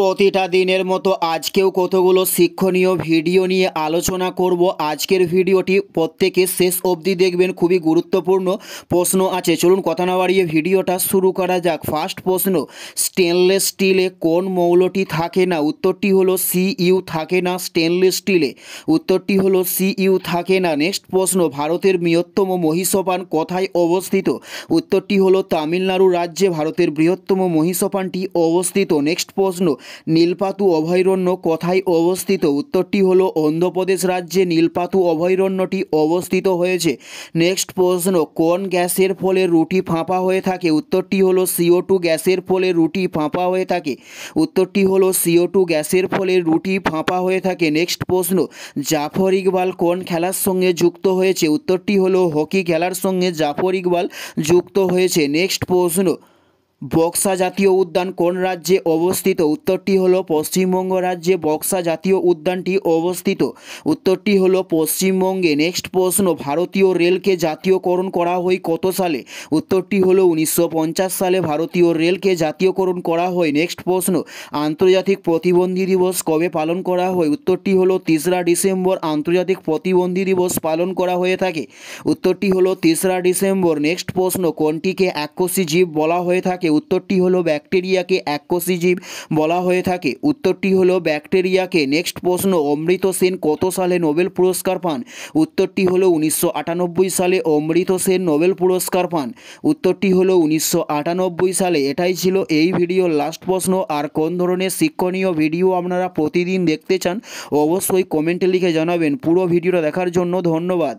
প্রতিটা দিনের মতো আজকেও কতগুলো শিক্ষণীয় ভিডিও নিয়ে আলোচনা করব। আজকের ভিডিওটি প্রত্যেকে শেষ অবধি দেখবেন, খুবই গুরুত্বপূর্ণ প্রশ্ন আছে। চলুন কথা না বাড়িয়ে ভিডিওটা শুরু করা যাক। ফার্স্ট প্রশ্ন, স্টেনলেস স্টিলে কোন মৌলটি থাকে না? উত্তরটি হলো সিইউ থাকে না স্টেনলেস স্টিলে। উত্তরটি হলো সিইউ থাকে না। নেক্সট প্রশ্ন, ভারতের বৃহত্তম মহিষপান কোথায় অবস্থিত? উত্তরটি হলো তামিলনাড়ু রাজ্যে ভারতের বৃহত্তম মহিষপানটি অবস্থিত। নেক্সট প্রশ্ন, নীলপাতু অভয়ারণ্য কোথায় অবস্থিত? উত্তরটি হলো অন্ধ্রপ্রদেশ রাজ্যে নীলপাতু অভয়ারণ্যটি অবস্থিত হয়েছে। নেক্সট প্রশ্ন, কোন গ্যাসের ফলে রুটি ফাঁপা হয়ে থাকে? উত্তরটি হলো CO2 গ্যাসের ফলে রুটি ফাঁপা হয়ে থাকে। উত্তরটি হলো CO2 গ্যাসের ফলে রুটি ফাঁপা হয়ে থাকে। নেক্সট প্রশ্ন, জাফর ইকবাল কোন খেলার সঙ্গে যুক্ত হয়েছে? উত্তরটি হলো হকি খেলার সঙ্গে জাফর ইকবাল যুক্ত হয়েছে। নেক্সট প্রশ্ন, বক্সা জাতীয় উদ্যান কোন রাজ্যে অবস্থিত? উত্তরটি হলো পশ্চিমবঙ্গ রাজ্যে বক্সা জাতীয় উদ্যানটি অবস্থিত। উত্তরটি হলো পশ্চিমবঙ্গে। নেক্সট প্রশ্ন, ভারতীয় রেলকে জাতীয়করণ করা হয় কত সালে? উত্তরটি হলো 1950 সালে ভারতীয় রেলকে জাতীয়করণ করা হয়। নেক্সট প্রশ্ন, আন্তর্জাতিক প্রতিবন্ধী দিবস কবে পালন করা হয়? উত্তরটি হলো 3রা ডিসেম্বর আন্তর্জাতিক প্রতিবন্ধী দিবস পালন করা হয়ে থাকে। উত্তরটি হলো 3রা ডিসেম্বর। নেক্সট প্রশ্ন, কোনটিকে এককোষী জীব বলা হয়ে থাকে? উত্তরটি হলো ব্যাকটেরিয়াকে এককোষী জীব বলা হয়ে থাকে। উত্তরটি হলো ব্যাকটেরিয়াকে। নেক্সট প্রশ্ন, অমৃত সেন কত সালে নোবেল পুরস্কার পান? উত্তরটি হলো 1998 সালে অমৃত সেন নোবেল পুরস্কার পান। উত্তরটি হলো 1998 সালে। এটাই ছিল এই ভিডিওর লাস্ট প্রশ্ন। আর কোন ধরনের শিক্ষণীয় ভিডিও আপনারা প্রতিদিন দেখতে চান অবশ্যই কমেন্টে লিখে জানাবেন। পুরো ভিডিওটা দেখার জন্য ধন্যবাদ।